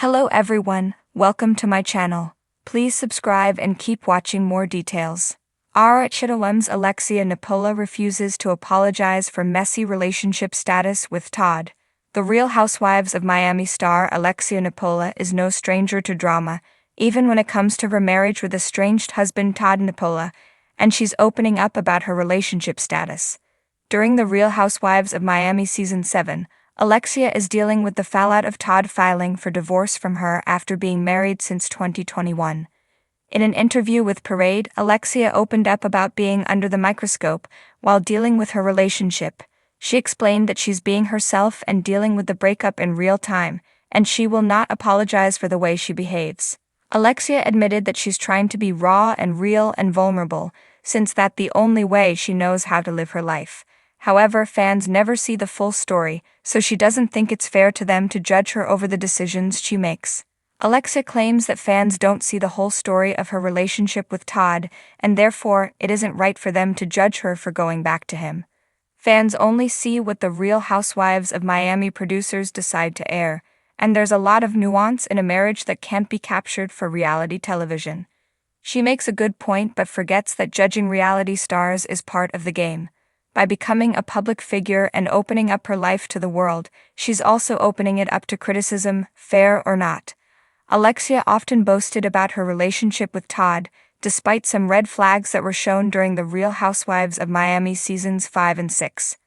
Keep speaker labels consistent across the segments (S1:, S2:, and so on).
S1: Hello everyone, welcome to my channel. Please subscribe and keep watching more details. Housewives Alexia Nepola refuses to apologize for messy relationship status with Todd. The Real Housewives of Miami star Alexia Nepola is no stranger to drama, even when it comes to her marriage with estranged husband Todd Nepola, and she's opening up about her relationship status. During The Real Housewives of Miami Season 7, Alexia is dealing with the fallout of Todd filing for divorce from her after being married since 2021. In an interview with Parade, Alexia opened up about being under the microscope while dealing with her relationship. She explained that she's being herself and dealing with the breakup in real time, and she will not apologize for the way she behaves. Alexia admitted that she's trying to be raw and real and vulnerable, since that's the only way she knows how to live her life. However, fans never see the full story, so she doesn't think it's fair to them to judge her over the decisions she makes. Alexia claims that fans don't see the whole story of her relationship with Todd, and therefore, it isn't right for them to judge her for going back to him. Fans only see what the Real Housewives of Miami producers decide to air, and there's a lot of nuance in a marriage that can't be captured for reality television. She makes a good point but forgets that judging reality stars is part of the game. By becoming a public figure and opening up her life to the world, she's also opening it up to criticism, fair or not. Alexia often boasted about her relationship with Todd, despite some red flags that were shown during The Real Housewives of Miami Seasons 5 and 6.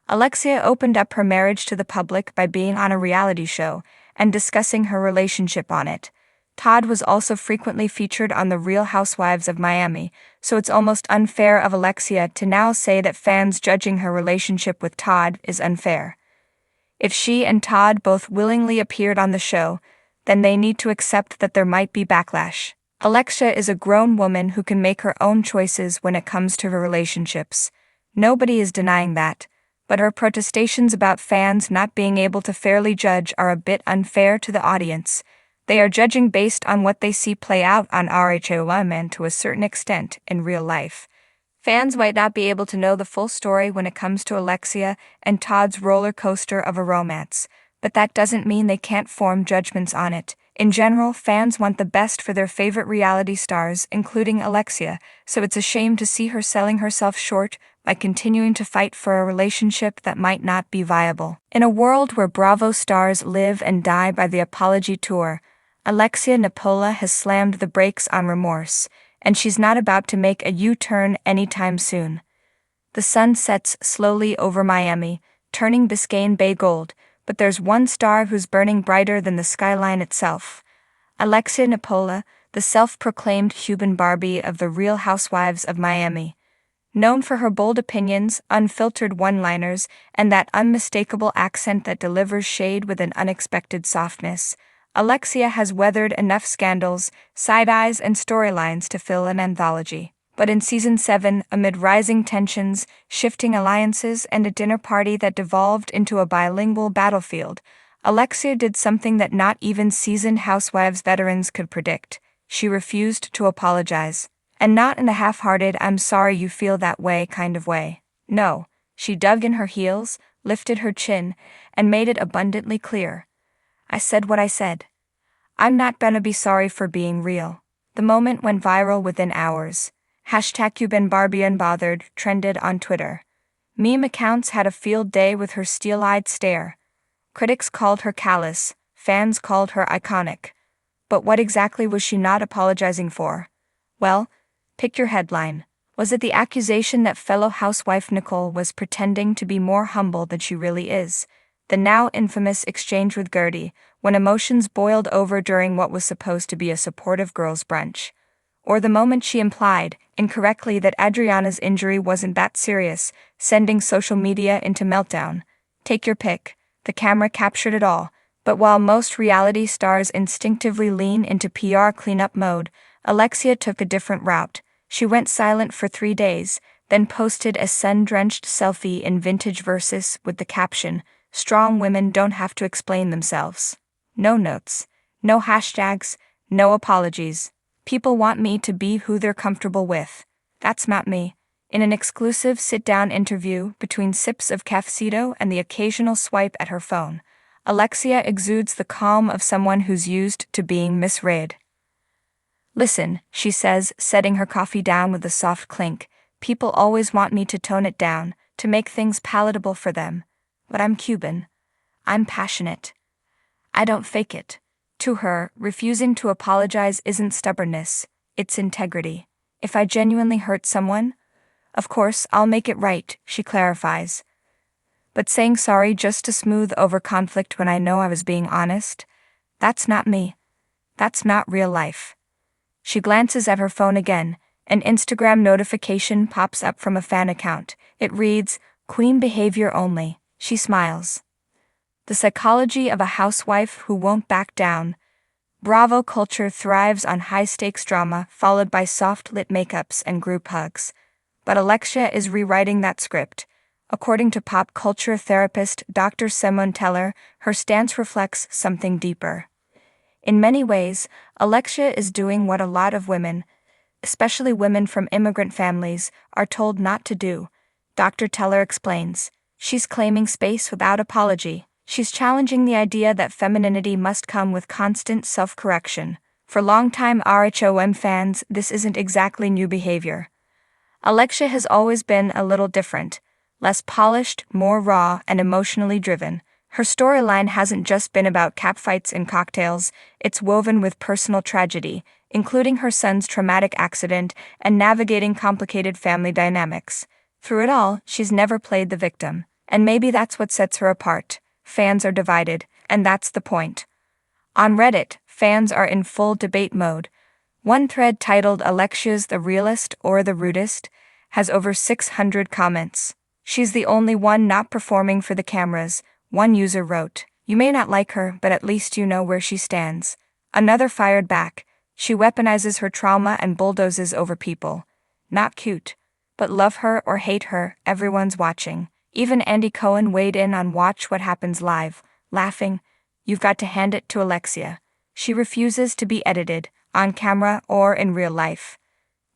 S1: Alexia opened up her marriage to the public by being on a reality show and discussing her relationship on it. Todd was also frequently featured on The Real Housewives of Miami, so it's almost unfair of Alexia to now say that fans judging her relationship with Todd is unfair. If she and Todd both willingly appeared on the show, then they need to accept that there might be backlash. Alexia is a grown woman who can make her own choices when it comes to her relationships. Nobody is denying that, but her protestations about fans not being able to fairly judge are a bit unfair to the audience. They are judging based on what they see play out on Housewives and to a certain extent in real life. Fans might not be able to know the full story when it comes to Alexia and Todd's roller coaster of a romance, but that doesn't mean they can't form judgments on it. In general, fans want the best for their favorite reality stars, including Alexia, so it's a shame to see her selling herself short by continuing to fight for a relationship that might not be viable. In a world where Bravo stars live and die by the apology tour, Alexia Nepola has slammed the brakes on remorse, and she's not about to make a U-turn anytime soon. The sun sets slowly over Miami, turning Biscayne Bay gold, but there's one star who's burning brighter than the skyline itself. Alexia Nepola, the self-proclaimed Cuban Barbie of The Real Housewives of Miami. Known for her bold opinions, unfiltered one-liners, and that unmistakable accent that delivers shade with an unexpected softness, Alexia has weathered enough scandals, side-eyes, and storylines to fill an anthology. But in Season 7, amid rising tensions, shifting alliances, and a dinner party that devolved into a bilingual battlefield, Alexia did something that not even seasoned Housewives veterans could predict. She refused to apologize. And not in a half-hearted "I'm sorry you feel that way" kind of way. No, she dug in her heels, lifted her chin, and made it abundantly clear. "I said what I said. I'm not gonna be sorry for being real." The moment went viral within hours. #CubanBarbieUnbothered trended on Twitter. Meme accounts had a field day with her steel-eyed stare. Critics called her callous, fans called her iconic. But what exactly was she not apologizing for? Well, pick your headline. Was it the accusation that fellow housewife Nicole was pretending to be more humble than she really is? The now infamous exchange with Gertie, when emotions boiled over during what was supposed to be a supportive girls' brunch? Or the moment she implied, incorrectly, that Adriana's injury wasn't that serious, sending social media into meltdown? Take your pick. The camera captured it all. But while most reality stars instinctively lean into PR cleanup mode, Alexia took a different route. She went silent for 3 days, then posted a sun-drenched selfie in vintage Versus with the caption, "Strong women don't have to explain themselves." No notes, no hashtags, no apologies. People want me to be who they're comfortable with. That's not me. In an exclusive sit-down interview between sips of cafecito and the occasional swipe at her phone, Alexia exudes the calm of someone who's used to being misread. Listen, she says, setting her coffee down with a soft clink. People always want me to tone it down, to make things palatable for them. But I'm Cuban. I'm passionate. I don't fake it. To her, refusing to apologize isn't stubbornness, it's integrity. If I genuinely hurt someone, of course I'll make it right, she clarifies. But saying sorry just to smooth over conflict when I know I was being honest? That's not me. That's not real life. She glances at her phone again. An Instagram notification pops up from a fan account. It reads, "Queen behavior only." She smiles. The psychology of a housewife who won't back down. Bravo culture thrives on high-stakes drama followed by soft-lit makeups and group hugs. But Alexia is rewriting that script. According to pop culture therapist Dr. Simone Teller, her stance reflects something deeper. In many ways, Alexia is doing what a lot of women, especially women from immigrant families, are told not to do. Dr. Teller explains. She's claiming space without apology. She's challenging the idea that femininity must come with constant self-correction. For longtime RHOM fans, this isn't exactly new behavior. Alexia has always been a little different, less polished, more raw, and emotionally driven. Her storyline hasn't just been about catfights and cocktails, it's woven with personal tragedy, including her son's traumatic accident and navigating complicated family dynamics. Through it all, she's never played the victim. And maybe that's what sets her apart. Fans are divided, and that's the point. On Reddit, fans are in full debate mode. One thread titled "Alexia's the realest or the rudest" has over 600 comments. She's the only one not performing for the cameras, one user wrote. You may not like her, but at least you know where she stands. Another fired back. She weaponizes her trauma and bulldozes over people. Not cute. But love her or hate her, everyone's watching. Even Andy Cohen weighed in on Watch What Happens Live, laughing, "You've got to hand it to Alexia. She refuses to be edited, on camera or in real life."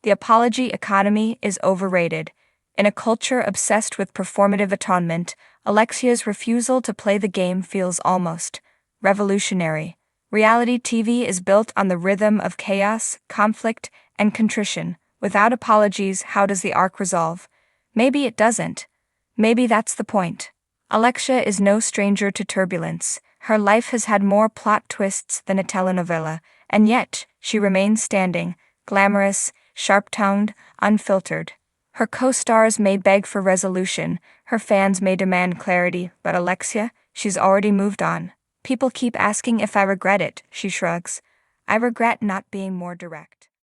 S1: The apology economy is overrated. In a culture obsessed with performative atonement, Alexia's refusal to play the game feels almost revolutionary. Reality TV is built on the rhythm of chaos, conflict, and contrition. Without apologies, how does the arc resolve? Maybe it doesn't. Maybe that's the point. Alexia is no stranger to turbulence. Her life has had more plot twists than a telenovela, and yet, she remains standing, glamorous, sharp-tongued, unfiltered. Her co-stars may beg for resolution, her fans may demand clarity, but Alexia, she's already moved on. People keep asking if I regret it, she shrugs. I regret not being more direct.